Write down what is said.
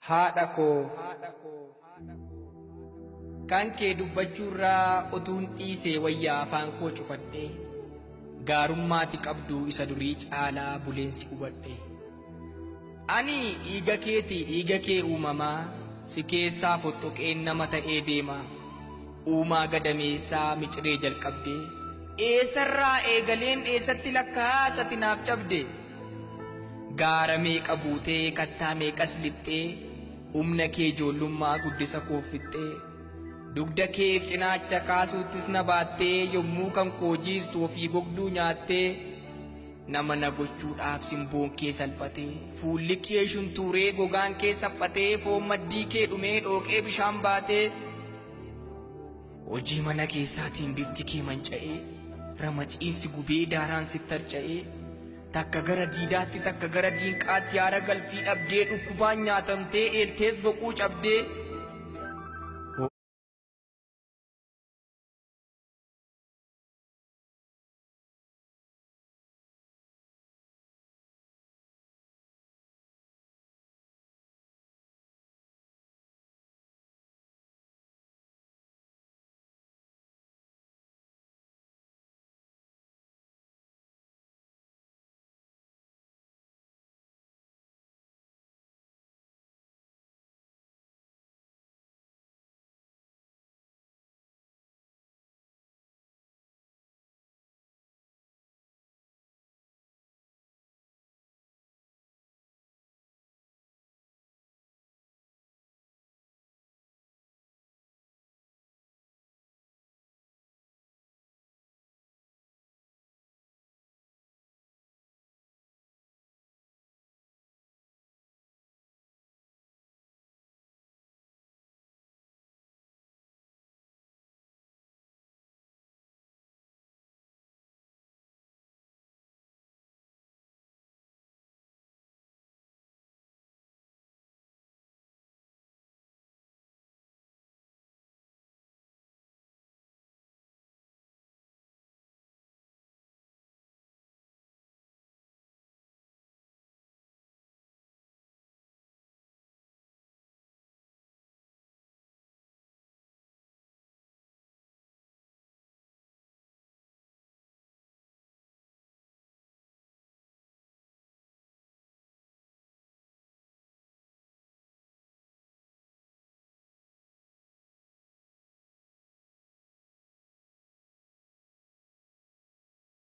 Haadha koo kan kee dubbachuurraa utuun dhiisee wayyaa afaan koo cufadhe gaarummaati qabdu isa durii caalaa buleensi hubadhe. Ani dhiiga keetii dhiiga kee uumamaa si keessaa fottoqeen nama ta'ee deema. Uumaa gadameessaa miciree jalqabde eessarraa eegaleen eessatti lakkaa sati naaf cabde. Gaara meeqa buutee kattaa meeqas lixxee humna kee ijoollummaa guddisa koo fixxee dugda keef cinaacha kaasuuttis na baattee yommuu kan koo jiistu ofii gogduu nyaattee nama na gochuudhaaf simboon kee salphatee fuulli kee shuntuuree gogaan kee saphatee foon maddii kee dhumee dhooqee bishaan baatee hojii mana keessaatiin bifti kee manca'ee ramaciinsi gubee daaraan sitti harca'ee takka gara diidaatti takka gara diinqaatti yaara galfii dhabdee dhukkubaan nyaatamtee eeltees boquu cabdee